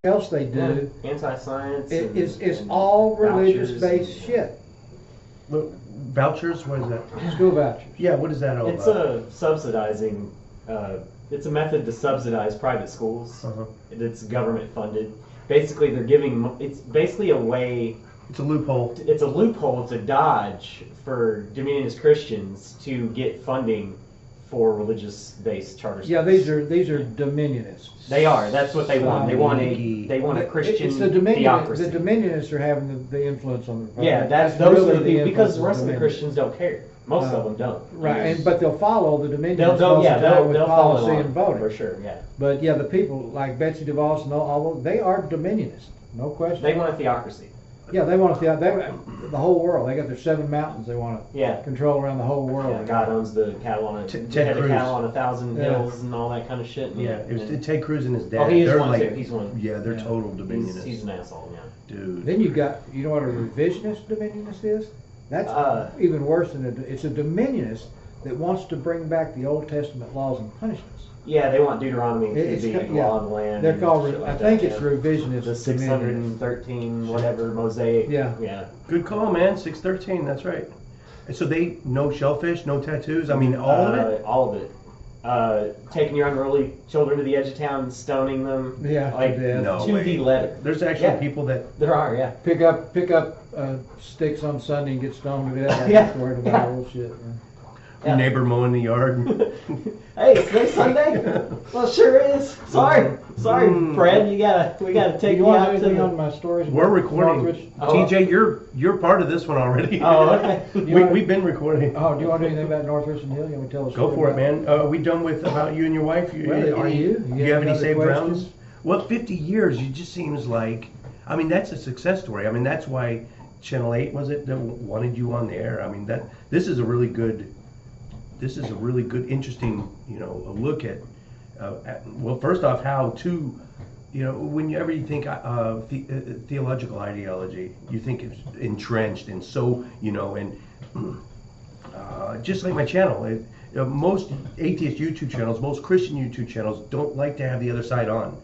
else they do. Anti-science. It's all religious-based shit. Look, vouchers, what is that? School vouchers. Yeah, what is that all It's about? subsidizing. It's a method to subsidize private schools. Uh-huh. It's government funded. Basically, they're giving. It's basically a way. It's a loophole. It's a loophole to dodge for dominions Christians to get funding for religious-based charter schools. Yeah, these are dominionists. They are. That's what they want. They want a Christian It's the theocracy. The dominionists are having the influence on the. Yeah, that's those really are the because influence the rest of the dominions. Christians don't care. Most of them don't. Right, but they'll follow the dominions They'll most of the time with follow policy along, and voting. for sure. Yeah, But yeah, the people like Betsy DeVos and all they are dominionists, no question. they want a theocracy. Yeah, they want the whole world. They got their 7 mountains they want to Yeah. control around the whole world. Yeah, God owns the cattle on Ted head of Cruz. cattle on 1,000 Yeah. hills and all that kind of shit. Yeah, it was Ted Cruz and his dad. Oh, he is they're one like, too. He's one. Yeah, they're Yeah. total dominionists. He's an asshole. Yeah. Dude. Then you know what a revisionist dominionist is? That's even worse than it's a dominionist that wants to bring back the Old Testament laws and punishments. Yeah, they want Deuteronomy It's to be yeah. law of the land. They're and called. shit like I that, think it's yeah. revisionist. The dominionists. 613 whatever Mosaic. Yeah. Yeah. Good call, man. 613. That's right. And so they no shellfish, no tattoos. I mean, all of it. All of it. Taking your unruly children to the edge of town and stoning them. Yeah, Like to death. No to way. the letter. There's actually Yeah. people that. There are, yeah. Pick up sticks on Sunday and get stoned to death. I'm Yeah. just worried about Yeah. bullshit. Yeah. Neighbor mowing the yard. Hey, it's next Sunday. Well, sure is. Sorry, Fred. We gotta take You you want out to anything the. on my stories? We're about recording. Northridge? Oh. TJ, you're part of this one already. Oh, okay. We've been recording. Oh, do you want to do anything about Northridge and Hill? You want me to tell us? Go for it, man. We done with about you and your wife? Well, are you? You have any another saved question? rounds? Well, 50 years. It just seems like. I mean, that's a success story. I mean, that's why Channel 8 was it that wanted you on the air. I mean, this is a really good, interesting, a look at well, first off, how to, whenever you think theological ideology, you think it's entrenched and so, and just like my channel, most atheist YouTube channels, most Christian YouTube channels don't like to have the other side on.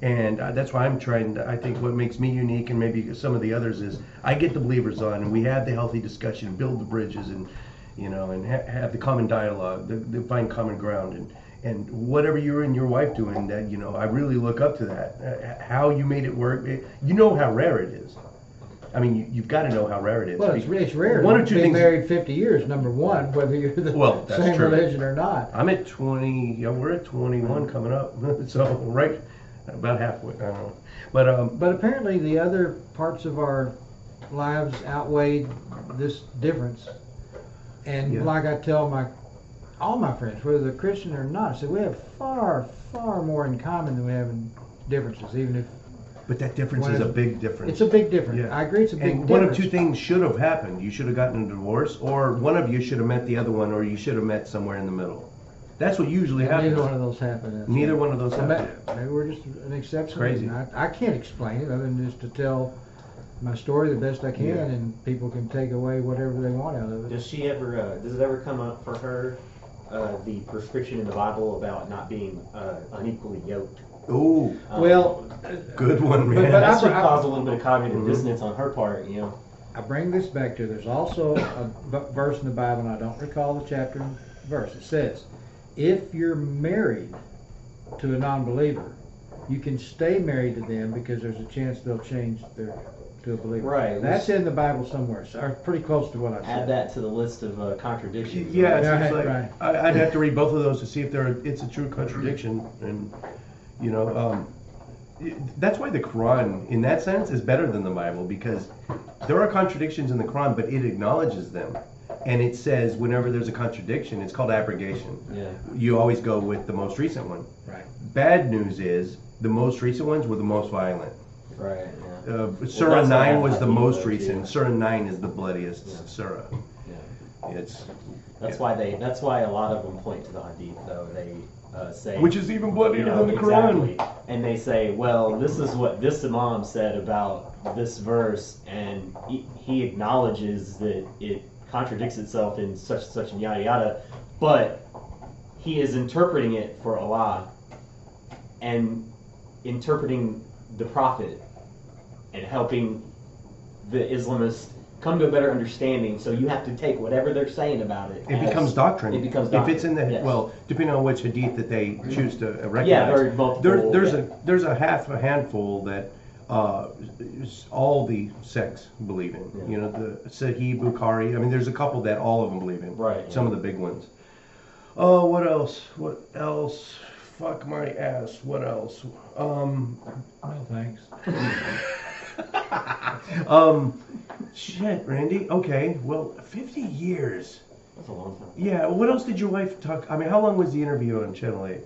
And that's why I'm trying to, I think what makes me unique and maybe some of the others is I get the believers on and we have the healthy discussion, build the bridges and, and have the common dialogue, the find common ground and whatever you and your wife doing that, I really look up to that. How you made it work, you know how rare it is. I mean, you've got to know how rare it is. Well, it's rare. One or two been things. married 50 years, number one, whether you're the That's same true. religion or not. I'm at 20. Yeah, we're at 21 coming up. So right about halfway. I don't know. But apparently the other parts of our lives outweighed this difference. And Yeah. like I tell all my friends, whether they're Christian or not, I say we have far, far more in common than we have in differences, even if But that difference One is a of- big difference. it's a big difference. Yeah. I agree it's a big And difference. one of two things should have happened. You should have gotten a divorce, or one of you should have met the other one, or you should have met somewhere in the middle. That's what usually happens. Neither one of those happened. Neither one of those So happened. maybe we're just an exception. It's crazy. I can't explain it other than just to tell my story the best I can, Yeah. and people can take away whatever they want out of it. Does she ever? Does it ever come up for her? The prescription in the Bible about not being unequally yoked. Ooh, Well, good one, man. but That should I- cause a little bit of cognitive Mhm. dissonance on her part, I bring this back to there's also a verse in the Bible, and I don't recall the chapter and verse. It says, if you're married to a non-believer, you can stay married to them because there's a chance they'll change to a believer. Right. That's in the Bible somewhere, so or pretty close to what I said. Add that to the list of contradictions. Yeah, it's Right, just like, right. I'd have to read both of those to see if it's a true contradiction. And, that's why the Quran, in that sense, is better than the Bible, because there are contradictions in the Quran, but it acknowledges them. And it says whenever there's a contradiction, it's called abrogation. Yeah. You always go with the most recent one. Right. Bad news is the most recent ones were the most violent. Right. Yeah. Surah that's 9 what was the happened most to recent. you. Surah 9 is the bloodiest Yeah. surah. Yeah. It's That's yeah. why a lot of them point to the Hadith, though. They say, Which is even bloodier than the exactly. Quran. And they say, well, this is what this Imam said about this verse, and he acknowledges that it contradicts itself in such and yada yada, but he is interpreting it for Allah and interpreting the prophet and helping the Islamists come to a better understanding. So you have to take whatever they're saying about it. It becomes doctrine. It becomes doctrine. If it's in the Yes. well, depending on which hadith that they choose to recognize. Yeah, there are multiple. There's a half a handful that all the sects believe in. Yeah. You know, the Sahih Bukhari. I mean, there's a couple that all of them believe in. Right. Some of the big ones. Oh, what else? What else? Fuck my ass. What else? No thanks. Shit, Randy. Okay, well, 50 years. That's a long time. Yeah, what else did your wife talk? I mean, how long was the interview on Channel 8?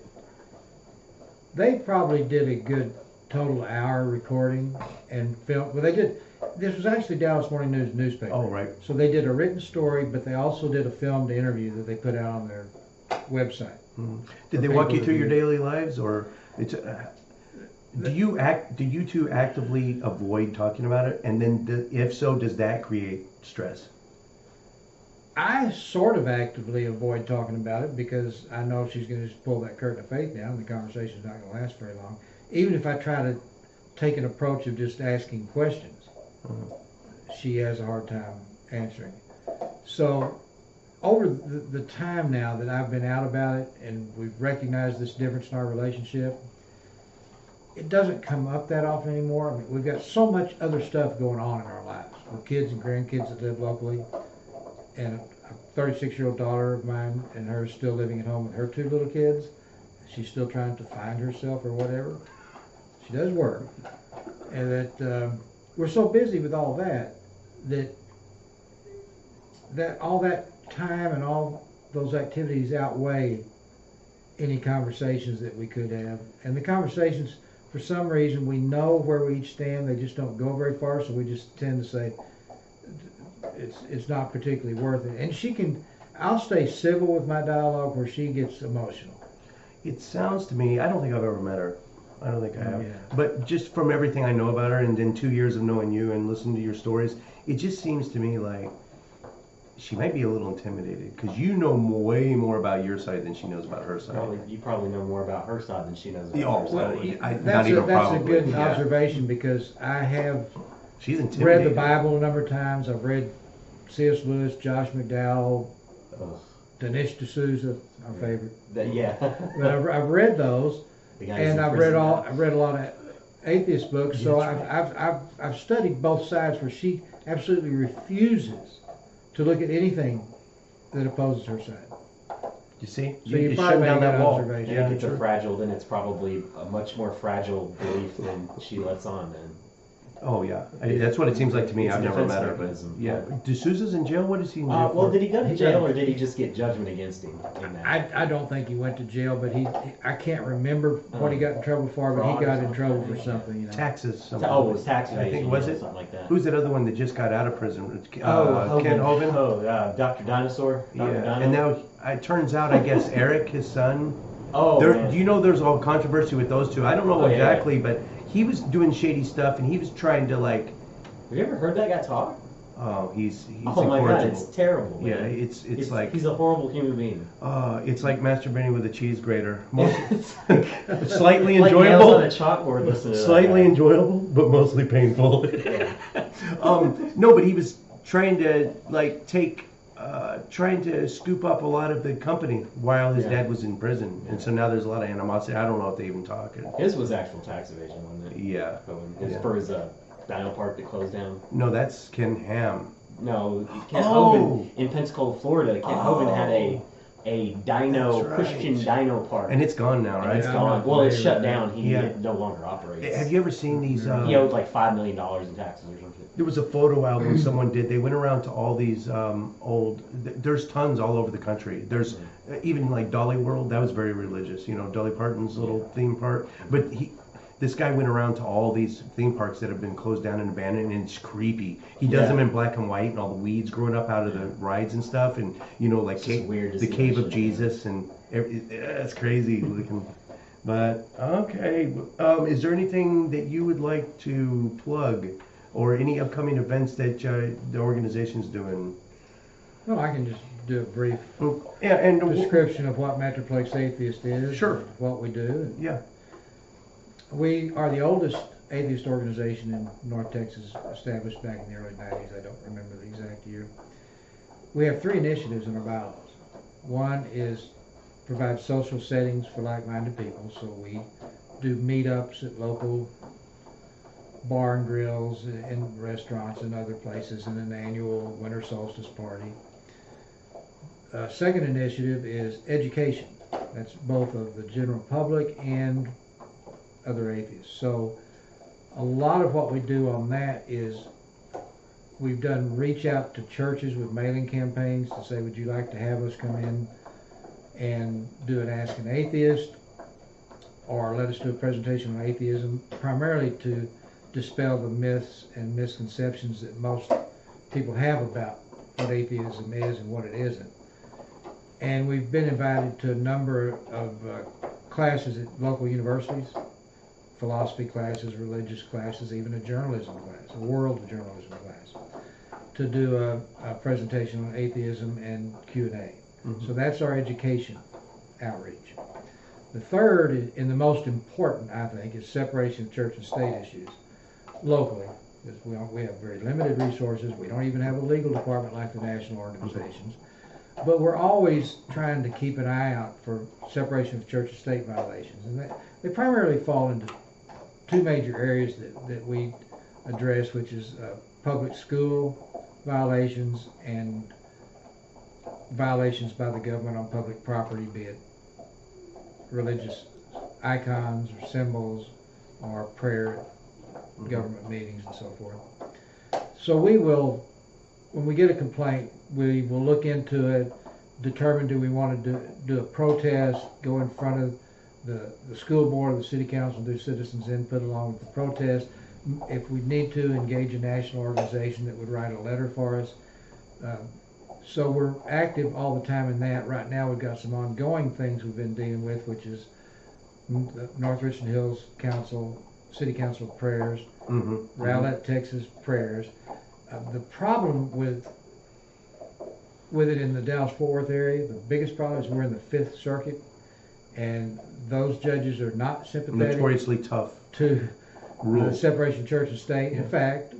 They probably did a good total hour recording and film. Well, they did. This was actually Dallas Morning News newspaper. Oh, right. So they did a written story, but they also did a filmed interview that they put out on their website. Mm-hmm. Did they walk you through your daily lives, or it's? Do you two actively avoid talking about it? And then, if so, does that create stress? I sort of actively avoid talking about it because I know she's going to just pull that curtain of faith down. The conversation's not going to last very long. Even if I try to take an approach of just asking questions, she has a hard time answering. So over the time now that I've been out about it and we've recognized this difference in our relationship, it doesn't come up that often anymore. I mean, we've got so much other stuff going on in our lives with kids and grandkids that live locally, and a 36-year-old daughter of mine and her is still living at home with her 2 little kids. She's still trying to find herself or whatever. She does work, and that we're so busy with all that all that time and all those activities outweigh any conversations that we could have. And the conversations, for some reason, we know where we each stand. They just don't go very far, so we just tend to say it's not particularly worth it. And I'll stay civil with my dialogue where she gets emotional. It sounds to me, I don't think I've ever met her. I don't think I have. Yeah. But just from everything I know about her and then 2 years of knowing you and listening to your stories, it just seems to me like she might be a little intimidated because you know way more about your side than she knows about her side. You probably know more about her side than she knows about Oh, her well, side. That's a probably, good observation because I have She's intimidated. read the Bible a number of times. I've read C.S. Lewis, Josh McDowell, Ugh. Dinesh D'Souza, our favorite. Yeah. But I've read those, The guy and who's in I've prison now. read a lot of atheist books. So That's I've studied both sides where she absolutely refuses to look at anything that opposes her side. You see? So you just probably shut made down a that good wall. observation. If it's sure. a fragile, then it's probably a much more fragile belief than she lets on. Then. Oh, yeah. That's what it seems like to me. It's a I've never defense met her, but mechanism. yeah. D'Souza's in jail? What is he in jail for? Well, did he go to He jail got- or did he just get judgment against him in that? I don't think he went to jail, but I can't remember what he got in trouble for, but Fraud he or got in something. trouble for something, you know. Taxes. Something. Oh, it was tax I evasion. think, was or it? Something like that. Who's that other one that just got out of prison? Ken Hovind. Hovind? Oh, Dr. Dinosaur. Dr. Yeah. Dino? And now it turns out, I guess, Eric, his son, Oh, man. do you know there's all controversy with those two? I don't know Oh, yeah. exactly, but he was doing shady stuff and he was trying to Have you ever heard that guy talk? oh, he's Oh my God, incorrigible. it's terrible. Man. Yeah, it's like he's a horrible human being. it's like masturbating with a cheese grater. It's Slightly like nails enjoyable. on a chalkboard listening to that Slightly guy. enjoyable, but mostly painful. No, but he was trying to trying to scoop up a lot of the company while his dad was in prison, and so now there's a lot of animosity. I don't know if they even talk. His was actual tax evasion, wasn't it? Yeah. His for his dino park that closed down. No, that's Ken Ham. No, Kent Oh. Hovind in Pensacola, Florida. Kent Hovind had a dino That's right. Christian dino park. And it's gone now, And right? it's I'm gone. not Well, it's familiar shut with down. that. He Yeah. it no longer operates. Have you ever seen these? He owed like $5 million in taxes or something. There was a photo album someone did. They went around to all these there's tons all over the country. There's even like Dolly World. That was very religious. You know, Dolly Parton's little theme park. But this guy went around to all these theme parks that have been closed down and abandoned, and it's creepy. He does them in black and white, and all the weeds growing up out of the rides and stuff, and you know, like It's just weird to the see Cave that of shit. Jesus, and it's crazy looking. But okay, is there anything that you would like to plug, or any upcoming events that the organization's doing? No, I can just do a brief Yeah, and description of what Metroplex Atheist is. Sure. and what we do. yeah, We are the oldest atheist organization in North Texas established back in the early 90s. I don't remember the exact year. We have 3 initiatives in our bylaws. One is provide social settings for like-minded people, so we do meetups at local bar and grills and restaurants and other places, and an annual winter solstice party. Second initiative is education. That's both of the general public and other atheists. So a lot of what we do on that is we've done reach out to churches with mailing campaigns to say, would you like to have us come in and do an Ask an Atheist, or let us do a presentation on atheism, primarily to dispel the myths and misconceptions that most people have about what atheism is and what it isn't. And we've been invited to a number of classes at local universities, philosophy classes, religious classes, even a journalism class, a world journalism class, to do a presentation on atheism and Q&A. So that's our education outreach. The third, and the most important, I think, is separation of church and state issues locally. Because we have very limited resources. We don't even have a legal department like the national organizations. But we're always trying to keep an eye out for separation of church and state violations. And they primarily fall into 2 major areas that we address, which is public school violations and violations by the government on public property, be it religious icons or symbols or prayer at government meetings and so forth. So we will, when we get a complaint, we will look into it, determine do we want to do a protest, go in front of the school board or the city council, do citizens input along with the protest. If we need to, engage a national organization that would write a letter for us. So we're active all the time in that. Right now we've got some ongoing things we've been dealing with, which is North Richland Hills Council, City Council prayers, Rowlett, Texas prayers. The problem with it in the Dallas-Fort Worth area, the biggest problem is we're in the 5th Circuit, and those judges are not sympathetic Notoriously tough to rules. the separation of church and state. In fact,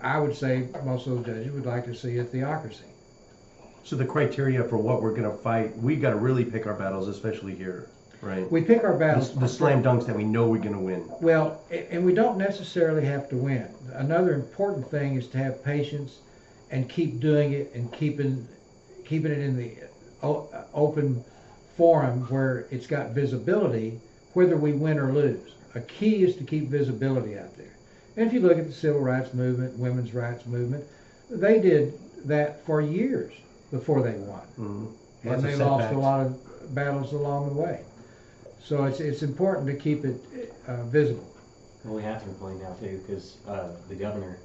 I would say most of those judges would like to see a theocracy. So the criteria for what we're going to fight, we got to really pick our battles, especially here, right? We pick our battles. The slam dunks that we know we're going to win. Well, and we don't necessarily have to win. Another important thing is to have patience and keep doing it and keeping it in the open forum where it's got visibility, whether we win or lose. A key is to keep visibility out there. And if you look at the civil rights movement, women's rights movement, they did that for years before they won. And they lost a lot of battles along the way. So it's important to keep it visible. Well, we have to complain now too, because the governor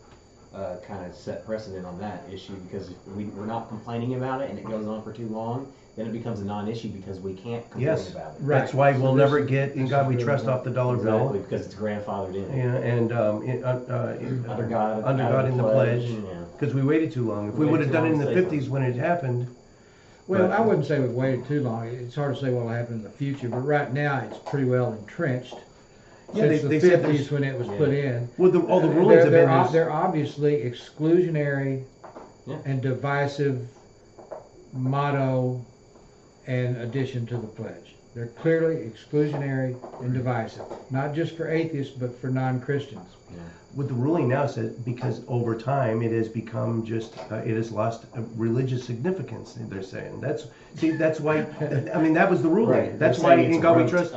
kind of set precedent on that issue, because if we're not complaining about it and it goes on for too long, then it becomes a non-issue because we can't complain about it. That's why we'll never get In God We Trust off the dollar bill. Exactly, because it's grandfathered in. Yeah, and Under God in the pledge. Because we waited too long. If we would have done it in the 50s when it happened. Well, I wouldn't say we've waited too long. It's hard to say what will happen in the future, but right now it's pretty well entrenched. Yeah, Since they the said 50s when it was put in. Well, all the rulings have been. They're obviously exclusionary and divisive motto and addition to the pledge. They're clearly exclusionary and divisive, not just for atheists, but for non-Christians. What the ruling now says, because over time it has become just, it has lost religious significance, they're saying. That's why, I mean, that was the ruling. Right. That's why In God We Trust.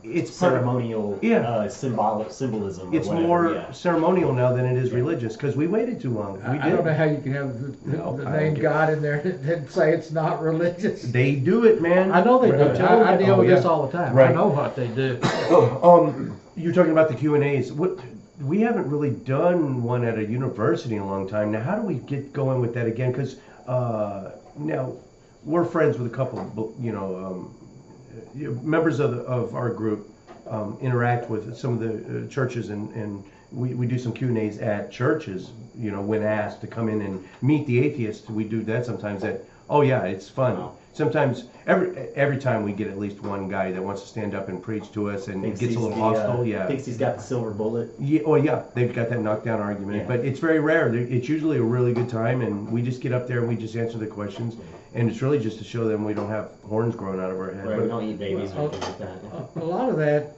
It's ceremonial symbolism. It's more ceremonial now than it is religious, because we waited too long. I don't know how you can have the name God in there and say it's not religious. They do it, man. I know they do. I deal with this all the time. Right. I know what they do. You're talking about the Q&As. We haven't really done one at a university in a long time. Now, how do we get going with that again? Because now we're friends with a couple, members of our group interact with some of the churches, and we do some Q&As at churches. When asked to come in and meet the atheists, we do that sometimes. Oh yeah, it's fun. Wow. sometimes every time we get at least one guy that wants to stand up and preach to us and it gets a little hostile. Yeah, thinks he's got the silver bullet. Yeah, oh yeah, they've got that knockdown argument, Yeah. but it's very rare. It's usually a really good time, and we just get up there and we just answer the questions, and it's really just to show them we don't have horns growing out of our head. Right, But we don't eat babies or anything like that. A lot of that,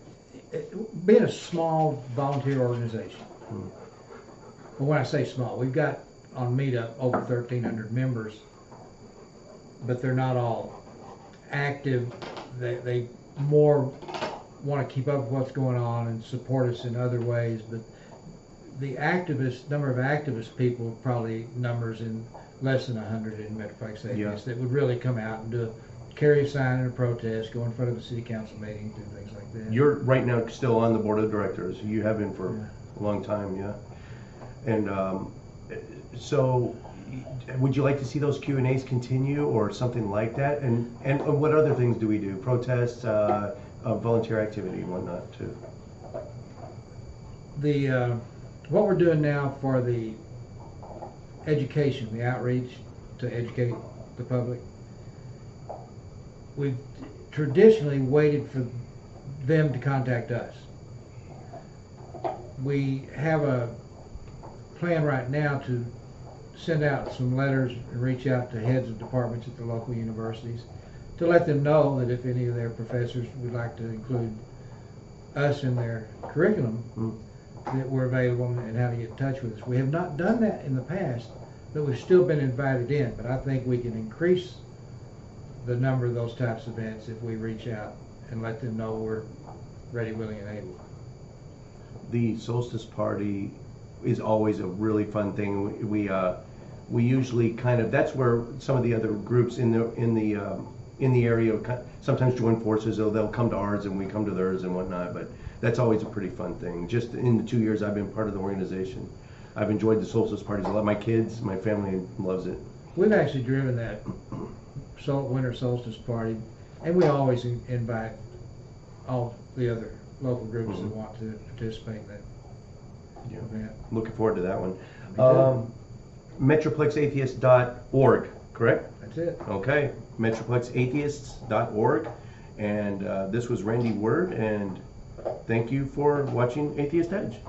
being a small volunteer organization, but when I say small, we've got on Meetup over 1,300 members, but they're not all active. They more want to keep up with what's going on and support us in other ways, but the number of activist people probably numbers in less than 100 in Metroplex Atheist that would really come out and carry a sign in a protest, go in front of the city council meeting, do things like that. You're right now still on the board of directors. You have been for a long time, yeah. And so, would you like to see those Q&As continue or something like that? And what other things do we do? Protests, volunteer activity, and whatnot too. What we're doing now for the education, the outreach to educate the public, we've traditionally waited for them to contact us. We have a plan right now to send out some letters and reach out to heads of departments at the local universities to let them know that if any of their professors would like to include us in their curriculum, that we're available and how to get in touch with us. We have not done that in the past, but we've still been invited in. But I think we can increase the number of those types of events if we reach out and let them know we're ready, willing, and able. The solstice party is always a really fun thing. We usually that's where some of the other groups in the area sometimes join forces. So they'll come to ours and we come to theirs and whatnot. But that's always a pretty fun thing. Just in the 2 years I've been part of the organization, I've enjoyed the solstice parties a lot. My kids, my family loves it. We've actually driven that winter solstice party, and we always invite all the other local groups that want to participate in that event. Looking forward to that one. MetroplexAtheist.org, correct? That's it. Okay, MetroplexAtheists.org. And this was Randy Word, and thank you for watching Atheist Edge.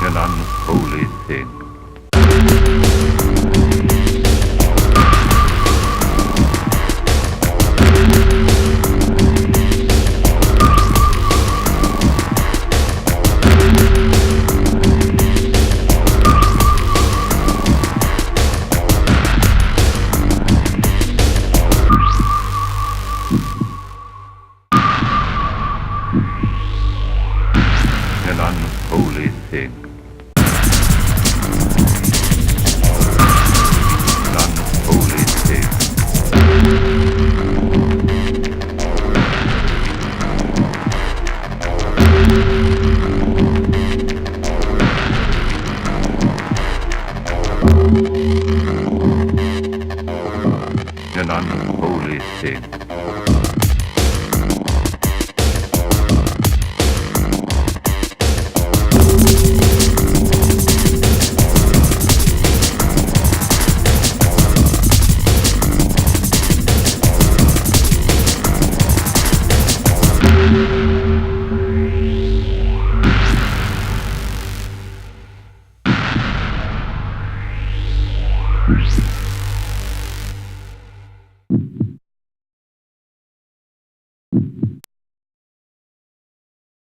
An unholy thing. An unholy thing.